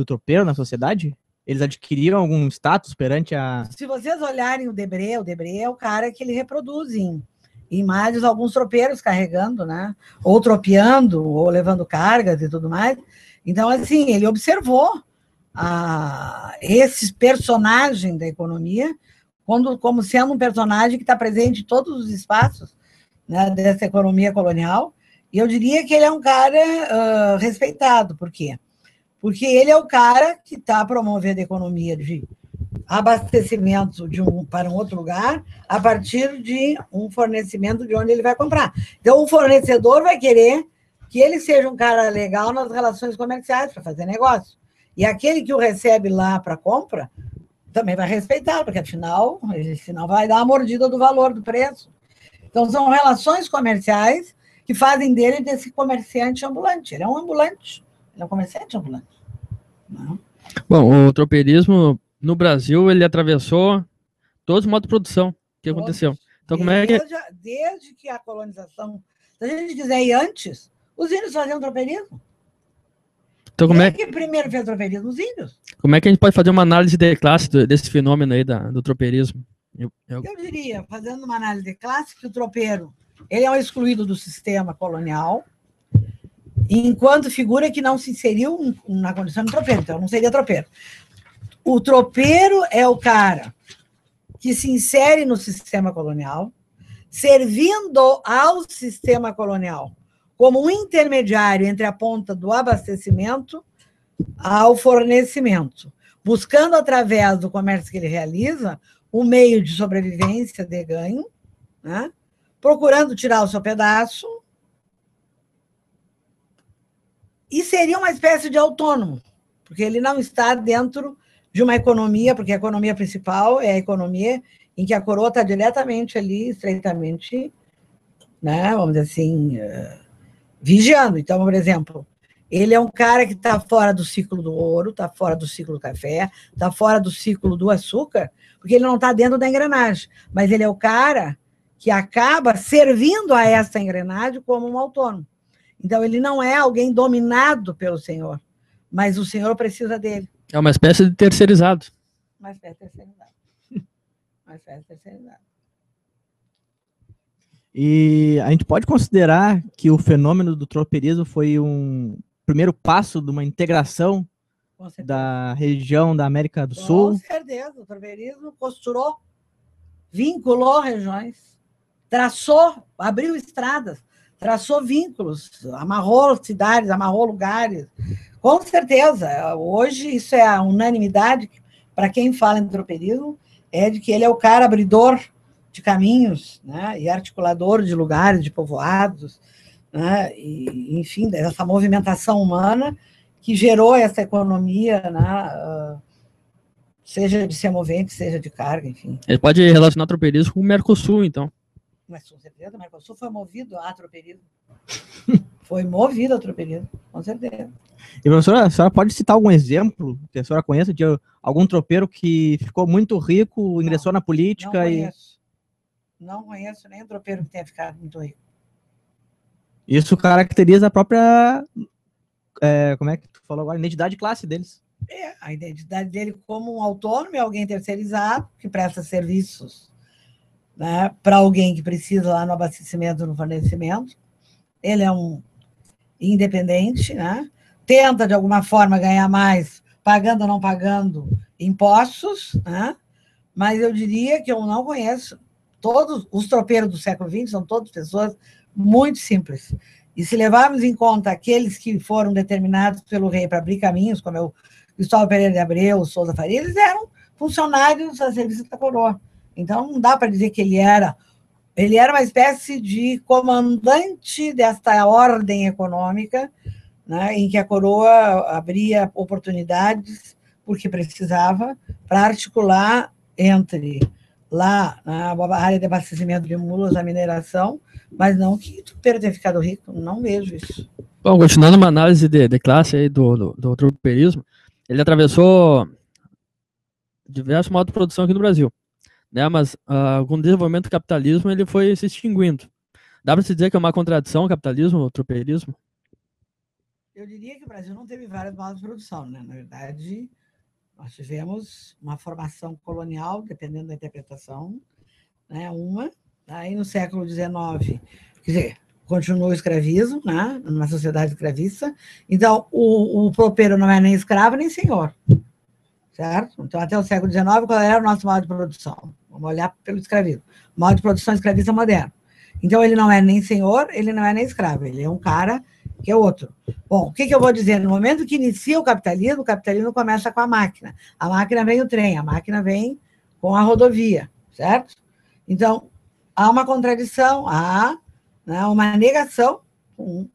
tropeiro na sociedade? Eles adquiriram algum status perante a... Se vocês olharem o Debré é o cara que ele reproduz em imagens alguns tropeiros carregando, né? Ou tropeando, ou levando cargas e tudo mais. Então, assim, ele observou esse personagem da economia como sendo um personagem que está presente em todos os espaços, né, dessa economia colonial, e eu diria que ele é um cara respeitado. Por quê? Porque ele é o cara que está promovendo a economia de abastecimento para um outro lugar a partir de um fornecimento de onde ele vai comprar. Então, o fornecedor vai querer que ele seja um cara legal nas relações comerciais para fazer negócio. E aquele que o recebe lá para compra também vai respeitar, porque afinal, senão vai dar a mordida do valor do preço. Então, são relações comerciais que fazem dele desse comerciante ambulante. Ele é um ambulante, ele é um comerciante ambulante. Não? Bom, o tropeirismo no Brasil, ele atravessou todos os modos de produção. O que aconteceu? Então, como é que... Desde que a colonização, se a gente quiser ir antes, os índios faziam tropeirismo. Então, como é que primeiro fez tropeirismo? Os índios. Como é que a gente pode fazer uma análise de classe desse fenômeno aí do tropeirismo? Eu diria, fazendo uma análise de classe, que o tropeiro ele é um excluído do sistema colonial, enquanto figura que não se inseriu na condição de tropeiro, então não seria tropeiro. O tropeiro é o cara que se insere no sistema colonial, servindo ao sistema colonial como um intermediário entre a ponta do abastecimento ao fornecimento, buscando, através do comércio que ele realiza, um meio de sobrevivência, de ganho, né? Procurando tirar o seu pedaço e seria uma espécie de autônomo, porque ele não está dentro de uma economia, porque a economia principal é a economia em que a coroa está diretamente ali, estreitamente, né, vamos dizer assim, vigiando. Então, por exemplo, ele é um cara que está fora do ciclo do ouro, está fora do ciclo do café, está fora do ciclo do açúcar, porque ele não está dentro da engrenagem, mas ele é o cara que acaba servindo a essa engrenagem como um autônomo. Então, ele não é alguém dominado pelo senhor, mas o senhor precisa dele. É uma espécie de terceirizado. Uma espécie terceirizada. Uma espécie terceirizada. E a gente pode considerar que o fenômeno do tropeirismo foi um primeiro passo de uma integração da região da América do Sul? Com certeza, o tropeirismo costurou, vinculou regiões, traçou, abriu estradas, traçou vínculos, amarrou cidades, amarrou lugares. Com certeza, hoje isso é a unanimidade para quem fala em tropeirismo, é de que ele é o cara abridor de caminhos, né, e articulador de lugares, de povoados, né, e, enfim, dessa movimentação humana que gerou essa economia, né, seja de semovente, seja de carga, enfim. Ele pode relacionar o tropeirismo com o Mercosul, então. Mas com certeza, o Mercosul foi movido a tropeirismo. Foi movido a tropeirismo, com certeza. E, professora, a senhora pode citar algum exemplo que a senhora conheça de algum tropeiro que ficou muito rico, ingressou na política? Não conheço. Não conheço nenhum tropeiro que tenha ficado muito rico. Isso caracteriza a própria, como é que tu falou agora, identidade de classe deles. A identidade dele como um autônomo é alguém terceirizado, que presta serviços, né, para alguém que precisa lá no abastecimento, no fornecimento. Ele é um independente, né? Tenta, de alguma forma, ganhar mais, pagando ou não pagando impostos, né? Mas eu diria que eu não conheço. Todos os tropeiros do século XX são todas pessoas muito simples. E se levarmos em conta aqueles que foram determinados pelo rei para abrir caminhos, como é o Cristóvão Pereira de Abreu, Souza Faria, eles eram funcionários a serviço da coroa. Então, não dá para dizer que ele era uma espécie de comandante desta ordem econômica, né, em que a coroa abria oportunidades, porque precisava, para articular entre lá na área de abastecimento de mulas, a mineração, mas não que o tropeiro tenha ficado rico, não vejo isso. Bom, continuando uma análise de classe aí do tropeirismo, ele atravessou diversos modos de produção aqui no Brasil, né? Mas com o desenvolvimento do capitalismo ele foi se extinguindo. Dá para se dizer que é uma contradição o capitalismo, o tropeirismo? Eu diria que o Brasil não teve vários modos de produção, né? Na verdade, nós tivemos uma formação colonial, dependendo da interpretação, né? Aí no século XIX, quer dizer, continuou o escravismo, né? Numa sociedade escravista. Então, o tropeiro não é nem escravo nem senhor, certo? Então, até o século XIX, qual era o nosso modo de produção? Vamos olhar pelo escravismo. Modo de produção escravista moderno. Então, ele não é nem senhor, ele não é nem escravo, ele é um cara que é outro. Bom, o que eu vou dizer? No momento que inicia o capitalismo começa com a máquina. A máquina vem o trem, a máquina vem com a rodovia, certo? Então, há uma contradição, há, né, uma negação com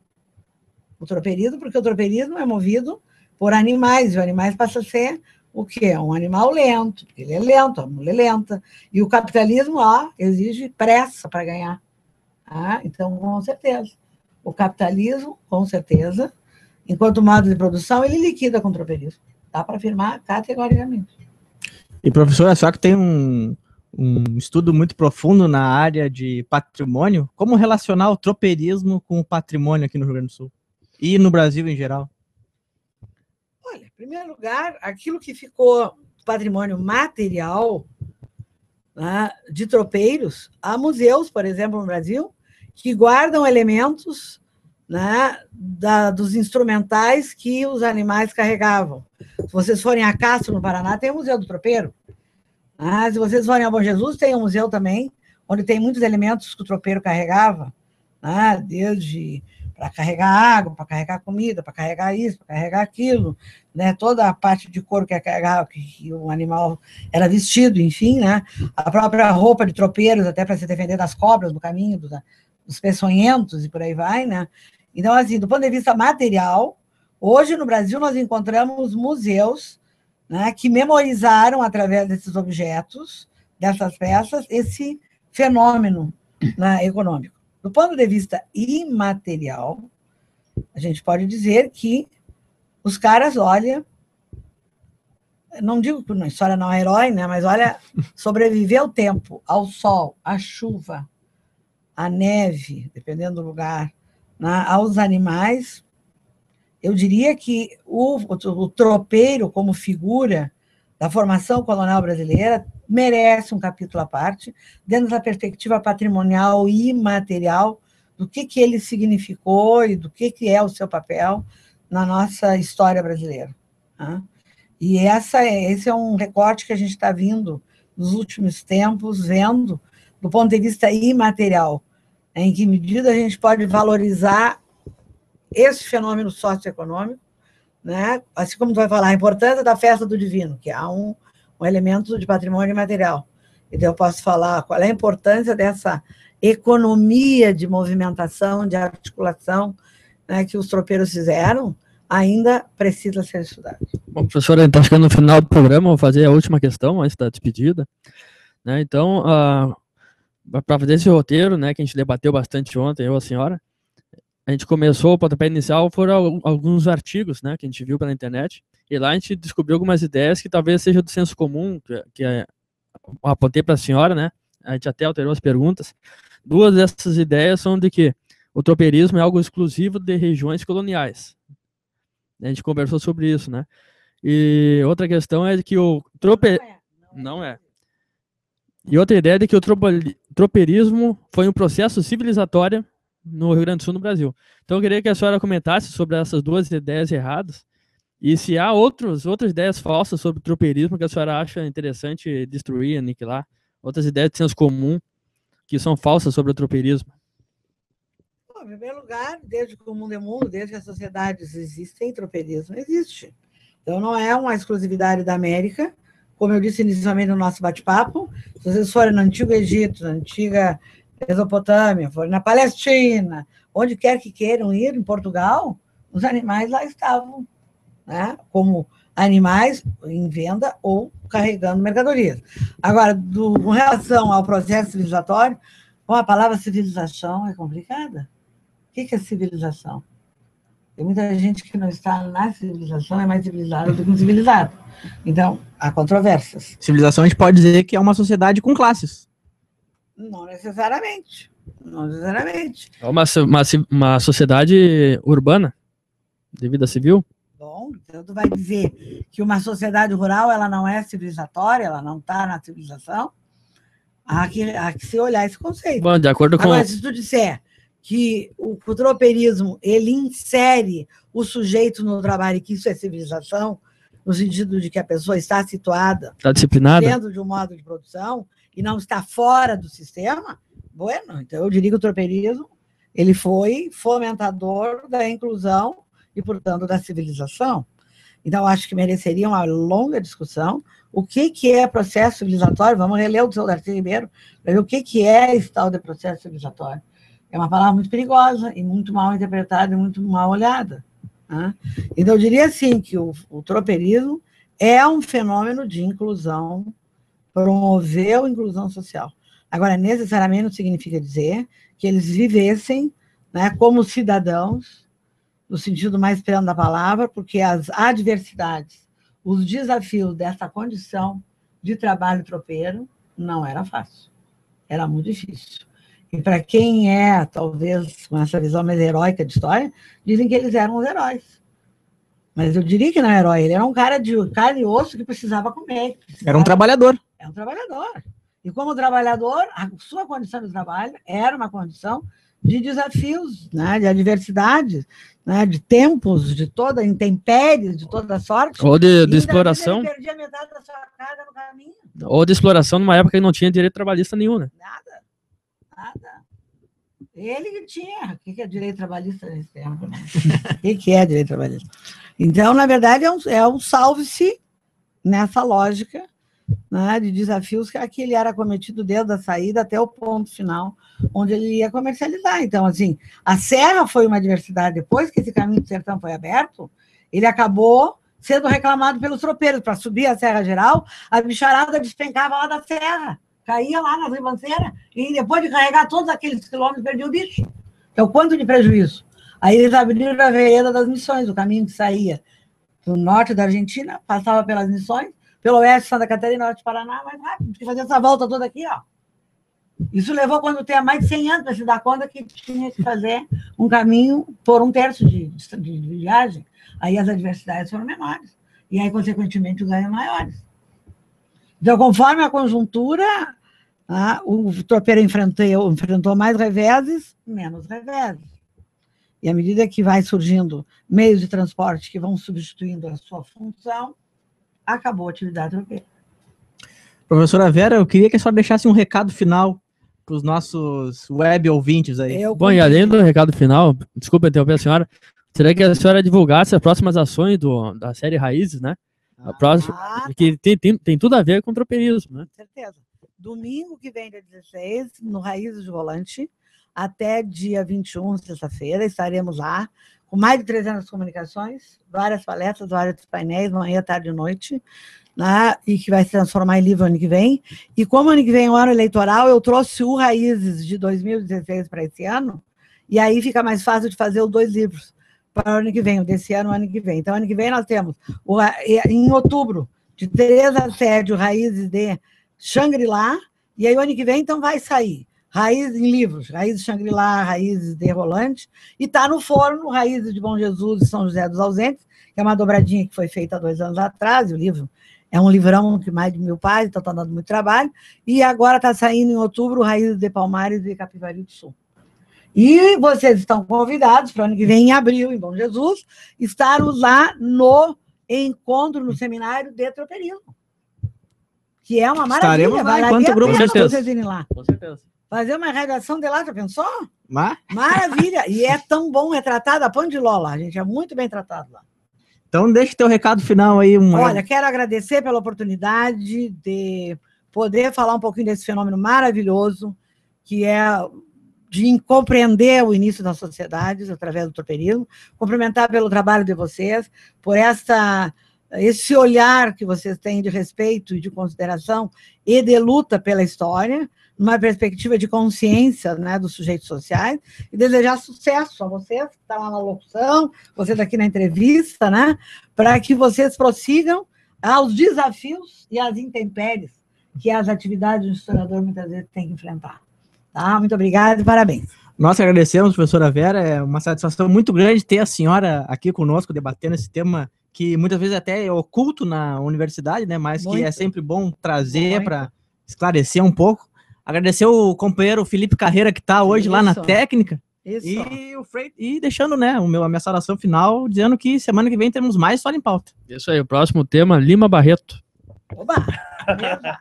o tropeirismo, porque o tropeirismo é movido por animais, e o animais passa a ser o quê? Um animal lento, porque ele é lento, a mula é lenta, e o capitalismo exige pressa para ganhar. Então, com certeza. O capitalismo, com certeza, enquanto modo de produção, ele liquida com o tropeirismo. Dá para afirmar categoricamente. E, professor, a senhora que tem um estudo muito profundo na área de patrimônio, como relacionar o tropeirismo com o patrimônio aqui no Rio Grande do Sul? E no Brasil em geral? Olha, em primeiro lugar, aquilo que ficou patrimônio material, né, de tropeiros, há museus, por exemplo, no Brasil, que guardam elementos, né, dos instrumentais que os animais carregavam. Se vocês forem a Castro, no Paraná, tem o Museu do Tropeiro. Se vocês forem a Bom Jesus, tem um museu também, onde tem muitos elementos que o tropeiro carregava, né, desde para carregar água, para carregar comida, para carregar isso, para carregar aquilo, né, toda a parte de couro que carregava, que o animal era vestido, enfim, né, a própria roupa de tropeiros, até para se defender das cobras no caminho, dos peçonhentos e por aí vai, né. Então, assim, do ponto de vista material, Hoje, no Brasil, nós encontramos museus, né, que memorizaram, através desses objetos, dessas peças, esse fenômeno, né, econômico. Do ponto de vista imaterial, a gente pode dizer que os caras, olha, não digo que a história não é herói, né, mas olha, sobreviver ao tempo, ao sol, à chuva, à neve, dependendo do lugar, né, aos animais. Eu diria que o tropeiro, como figura da formação colonial brasileira, merece um capítulo à parte, dentro da perspectiva patrimonial e imaterial, do que ele significou e do que é o seu papel na nossa história brasileira. Tá? E esse é um recorte que a gente está vindo nos últimos tempos, vendo do ponto de vista imaterial, em que medida a gente pode valorizar esse fenômeno socioeconômico, né? Assim como tu vai falar, a importância da festa do divino, que há um elemento de patrimônio imaterial. Então, eu posso falar qual é a importância dessa economia de movimentação, de articulação, né, que os tropeiros fizeram, ainda precisa ser estudado. Bom, professora, a gente está chegando no final do programa, vou fazer a última questão antes da despedida. Né? Então, para fazer esse roteiro, né, que a gente debateu bastante ontem, eu e a senhora, a gente começou, o pontapé inicial foram alguns artigos, né, que a gente viu pela internet, e lá a gente descobriu algumas ideias que talvez seja do senso comum, que apontei para a senhora, né, a gente até alterou as perguntas. Duas dessas ideias são de que o tropeirismo é algo exclusivo de regiões coloniais. A gente conversou sobre isso, né, e outra questão é de que o não é. E outra ideia é de que o tropeirismo foi um processo civilizatório no Rio Grande do Sul, no Brasil. Então, eu queria que a senhora comentasse sobre essas duas ideias erradas e se há outras ideias falsas sobre o tropeirismo que a senhora acha interessante destruir, aniquilar, outras ideias de senso comum que são falsas sobre o tropeirismo. Bom, em primeiro lugar, desde que o mundo é mundo, desde que as sociedades existem, tropeirismo existe. Então, não é uma exclusividade da América, como eu disse inicialmente no nosso bate-papo. Se vocês forem no Antigo Egito, na Antiga Mesopotâmia, forem na Palestina, onde quer que queiram ir, em Portugal, os animais lá estavam, né, como animais em venda ou carregando mercadorias. Agora, com relação ao processo civilizatório, a palavra civilização é complicada. O que é civilização? Tem muita gente que não está na civilização, é mais civilizada do que um civilizado. Então, há controvérsias. Civilização a gente pode dizer que é uma sociedade com classes. Não necessariamente. Não necessariamente. É uma sociedade urbana, de vida civil? Bom, então tu vai dizer que uma sociedade rural ela não é civilizatória, ela não está na civilização? Há que se olhar esse conceito. Bom, de acordo com... Agora, se tu disser que o tropeirismo ele insere o sujeito no trabalho e que isso é civilização, no sentido de que a pessoa está situada, está disciplinada dentro de um modo de produção e não está fora do sistema, bueno, então eu diria que o tropeirismo ele foi fomentador da inclusão e, portanto, da civilização. Então, acho que mereceria uma longa discussão. O que é processo civilizatório? Vamos reler o seu Darcy Ribeiro para ver o que é esse tal de processo civilizatório. É uma palavra muito perigosa e muito mal interpretada e muito mal olhada. Né? Então, eu diria assim que o tropeirismo é um fenômeno de inclusão, promoveu a inclusão social. Agora, necessariamente não significa dizer que eles vivessem, né, como cidadãos, no sentido mais pleno da palavra, porque as adversidades, os desafios dessa condição de trabalho tropeiro não era fácil. Era muito difícil. E para quem é, talvez, com essa visão mais heróica de história, dizem que eles eram os heróis. Mas eu diria que não é herói, ele era um cara de carne e osso que precisava comer. Era um trabalhador. É um trabalhador. E como trabalhador, a sua condição de trabalho era uma condição de desafios, né, de adversidades, né, de tempos, de toda intempéries, de toda sorte. Ou de exploração. Ele perdia metade da sua carga no caminho. Ou de exploração numa época que não tinha direito trabalhista nenhum, né? Nada. Ele que tinha. O que é direito trabalhista nesse tempo? Né? O que é direito trabalhista? Então, na verdade, é um salve-se nessa lógica, né, de desafios que ele era cometido desde a saída até o ponto final, onde ele ia comercializar. Então, assim, a serra foi uma diversidade. Depois que esse caminho do sertão foi aberto, Ele acabou sendo reclamado pelos tropeiros. Para subir a Serra Geral, a bicharada despencava lá da serra, caía lá nas ribanceiras, e depois de carregar todos aqueles quilômetros, perdia o bicho. Então, quanto de prejuízo? Aí eles abriram a vereda das Missões, o caminho que saía do norte da Argentina, passava pelas Missões, pelo oeste de Santa Catarina, norte do Paraná, mais rápido, porque fazer essa volta toda aqui, ó. Isso levou quando tem mais de 100 anos para se dar conta que tinha que fazer um caminho por 1/3 de viagem. Aí as adversidades foram menores. E aí, consequentemente, os ganhos maiores. Então, conforme a conjuntura, o tropeiro enfrentou mais reveses, menos reveses. E à medida que vai surgindo meios de transporte que vão substituindo a sua função, acabou a atividade tropeira. Professora Vera, eu queria que a senhora deixasse um recado final para os nossos web ouvintes aí. Bom, e além do recado final, desculpa interromper a senhora, seria que a senhora divulgasse as próximas ações da série Raízes, né? A próxima, que tem tudo a ver com tropeirismo, né? Com certeza. Domingo que vem, dia 16, no Raízes de Volante, até dia 21, sexta-feira, estaremos lá, com mais de 300 comunicações, várias palestras, vários painéis, manhã, tarde e noite, né, e que vai se transformar em livro ano que vem. E como ano que vem é um ano eleitoral, eu trouxe o Raízes de 2016 para esse ano, e aí fica mais fácil de fazer os 2 livros para o ano que vem, o desse ano, o ano que vem. Então, ano que vem nós temos, em outubro, de 3 a 7, o Raízes de Xangri-Lá, e aí o ano que vem, então, vai sair Raízes em livros, Raízes de Xangri-Lá, Raízes de Rolante, e está no forno, Raízes de Bom Jesus e São José dos Ausentes, que é uma dobradinha que foi feita há 2 anos atrás, e o livro é um livrão de mais de 1000 páginas, então está dando muito trabalho, e agora está saindo em outubro Raízes de Palmares e Capivari do Sul. E vocês estão convidados para o ano que vem, em abril, em Bom Jesus, estarmos lá no encontro, no seminário de tropeirismo, que é uma maravilha. Estaremos lá enquanto grupo, com certeza. Vocês irem lá. Com certeza. Fazer uma redação de lá, já pensou? Maravilha! E é tão bom, é tratado a pão de ló lá, a gente é muito bem tratado lá. Então, deixa teu recado final aí. Olha, quero agradecer pela oportunidade de poder falar um pouquinho desse fenômeno maravilhoso, que é de compreender o início das sociedades através do tropeirismo, cumprimentar pelo trabalho de vocês, por esse olhar que vocês têm de respeito e de consideração e de luta pela história, numa perspectiva de consciência, né, dos sujeitos sociais, e desejar sucesso a vocês, que estão lá na locução, vocês aqui na entrevista, né, para que vocês prossigam aos desafios e às intempéries que as atividades do historiador muitas vezes têm que enfrentar. Tá? Muito obrigada e parabéns. Nós agradecemos, professora Vera, é uma satisfação muito grande ter a senhora aqui conosco, debatendo esse tema que muitas vezes até é oculto na universidade, né, mas que é sempre bom trazer para esclarecer um pouco. Agradecer o companheiro Felipe Carreira, que está hoje lá na técnica. E deixando, né, a minha saudação final, dizendo que semana que vem temos mais História em Pauta. Isso aí, o próximo tema, Lima Barreto. Oba! Obrigada.